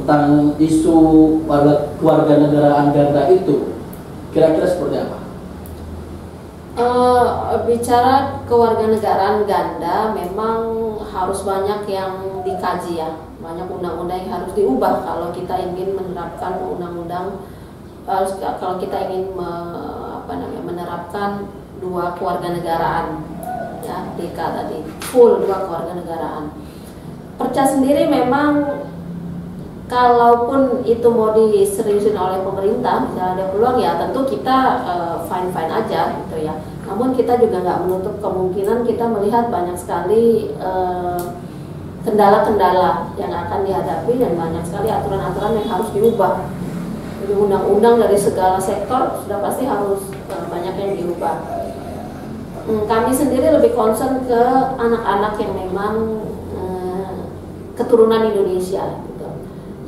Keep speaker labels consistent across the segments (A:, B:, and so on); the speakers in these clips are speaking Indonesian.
A: tentang isu keluarga negaraan ganda itu kira-kira seperti apa?
B: Bicara kewarganegaraan ganda memang harus banyak yang dikaji ya, banyak undang-undang yang harus diubah kalau kita ingin menerapkan undang-undang, kalau kita ingin menerapkan dua kewarganegaraan ya, DK tadi full dua kewarganegaraan. Perca sendiri memang kalaupun itu mau diseriusin oleh pemerintah, misalnya ada peluang ya tentu kita fine-fine aja gitu ya. Namun kita juga nggak menutup kemungkinan kita melihat banyak sekali kendala-kendala yang akan dihadapi dan banyak sekali aturan-aturan yang harus diubah. Jadi undang-undang dari segala sektor sudah pasti harus banyak yang diubah. Kami sendiri lebih concern ke anak-anak yang memang keturunan Indonesia.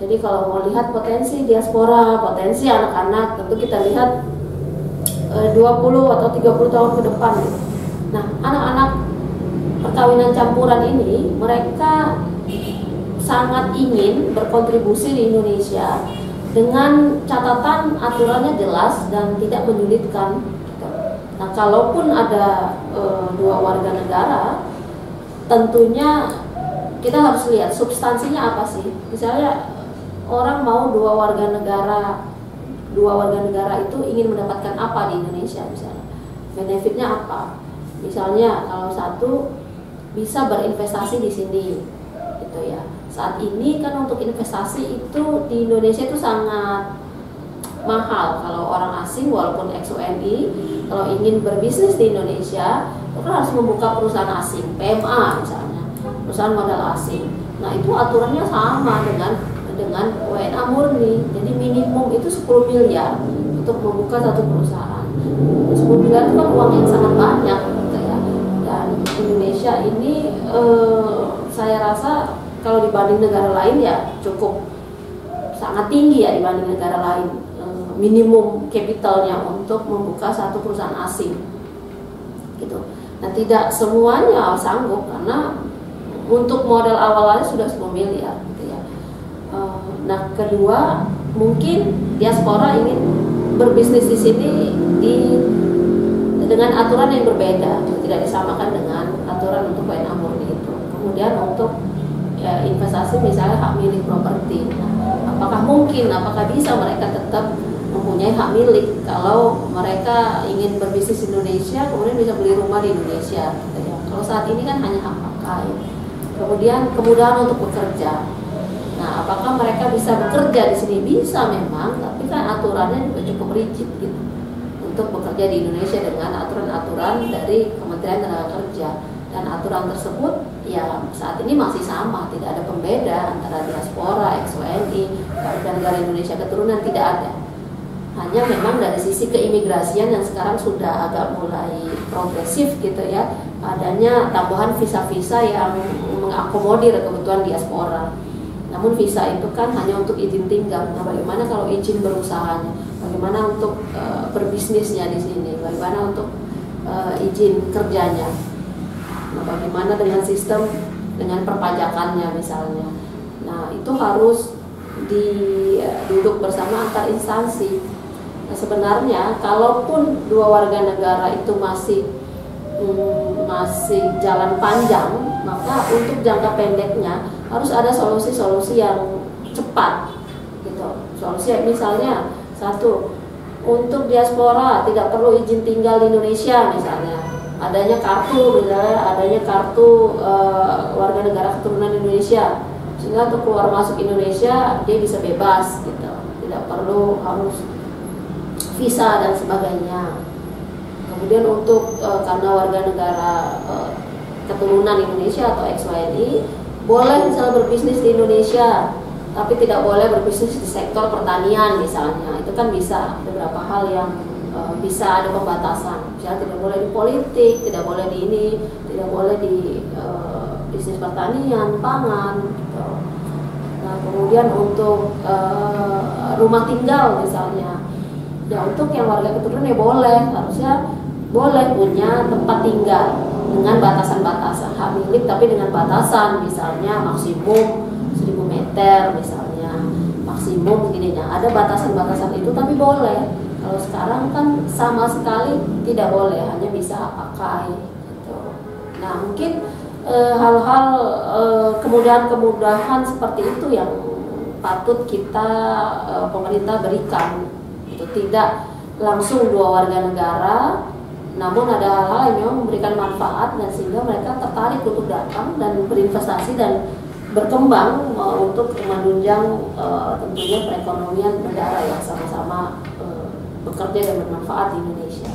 B: Jadi kalau mau lihat potensi diaspora, potensi anak-anak, tentu kita lihat 20 atau 30 tahun ke depan. Nah, anak-anak perkawinan campuran ini, mereka sangat ingin berkontribusi di Indonesia dengan catatan aturannya jelas dan tidak menyulitkan. Nah, kalaupun ada dua warga negara, tentunya kita harus lihat substansinya apa sih. Misalnya orang mau dua warga negara itu ingin mendapatkan apa di Indonesia, misalnya benefitnya apa, misalnya kalau satu bisa berinvestasi di sini gitu ya. Saat ini kan untuk investasi itu di Indonesia itu sangat mahal. Kalau orang asing walaupun ex-WNI kalau ingin berbisnis di Indonesia itu kan harus membuka perusahaan asing, PMA misalnya, perusahaan modal asing. Nah, itu aturannya sama dengan WNA murni. Jadi minimum itu 10 miliar untuk membuka satu perusahaan. 10 miliar itu kan uang yang sangat banyak gitu ya. Dan Indonesia ini saya rasa kalau dibanding negara lain ya cukup sangat tinggi ya dibanding negara lain. Minimum capitalnya untuk membuka satu perusahaan asing gitu. Nah, tidak semuanya sanggup karena untuk modal awalnya sudah 10 miliar. Nah, kedua, mungkin diaspora ingin berbisnis di sini dengan aturan yang berbeda, tidak disamakan dengan aturan untuk WNA murni itu. Kemudian untuk investasi misalnya hak milik properti. Nah, apakah bisa mereka tetap mempunyai hak milik kalau mereka ingin berbisnis di Indonesia, kemudian bisa beli rumah di Indonesia. Gitu ya. Kalau saat ini kan hanya hak pakai. Kemudian kemudahan untuk bekerja. Nah, apakah mereka bisa bekerja di sini? Bisa memang, tapi kan aturannya juga cukup rigid gitu untuk bekerja di Indonesia dengan aturan-aturan dari Kementerian Tenaga Kerja. Dan aturan tersebut ya saat ini masih sama, tidak ada pembeda antara diaspora, ex-WNI, warga negara Indonesia keturunan, tidak ada. Hanya memang dari sisi keimigrasian yang sekarang sudah agak mulai progresif gitu ya, adanya tambahan visa-visa yang mengakomodir kebutuhan diaspora. Namun visa itu kan hanya untuk izin tinggal. Nah, bagaimana kalau izin berusahanya? Bagaimana untuk berbisnisnya di sini? Bagaimana untuk izin kerjanya? Nah, bagaimana dengan sistem dengan perpajakannya misalnya? Nah, itu harus duduk bersama antar instansi. Nah, sebenarnya kalaupun dua warga negara itu masih jalan panjang, maka untuk jangka pendeknya harus ada solusi-solusi yang cepat gitu. Solusi misalnya satu, untuk diaspora tidak perlu izin tinggal di Indonesia misalnya. Adanya kartu warga negara keturunan Indonesia, sehingga untuk keluar masuk Indonesia dia bisa bebas gitu. Tidak perlu harus visa dan sebagainya. Kemudian untuk karena warga negara keturunan Indonesia atau ex-WNI boleh misalnya berbisnis di Indonesia, tapi tidak boleh berbisnis di sektor pertanian misalnya. Itu kan bisa beberapa hal yang bisa ada pembatasan. Misalnya tidak boleh di politik, tidak boleh di ini, tidak boleh di bisnis pertanian, pangan. Gitu. Nah, kemudian untuk rumah tinggal misalnya, ya untuk yang warga keturunan ya boleh, harusnya boleh punya tempat tinggal dengan batasan-batasan hak milik, tapi dengan batasan misalnya maksimum 1000 meter misalnya. maksimum begini. Nah, ada batasan-batasan itu tapi boleh. Kalau sekarang kan sama sekali tidak boleh, hanya bisa pakai gitu. Nah, mungkin hal-hal kemudahan-kemudahan seperti itu yang patut kita pemerintah berikan. Itu tidak langsung 2 warga negara, namun ada hal-hal yang memang memberikan manfaat dan sehingga mereka tertarik untuk datang dan berinvestasi dan berkembang untuk menunjang tentunya perekonomian negara yang sama-sama bekerja dan bermanfaat di Indonesia.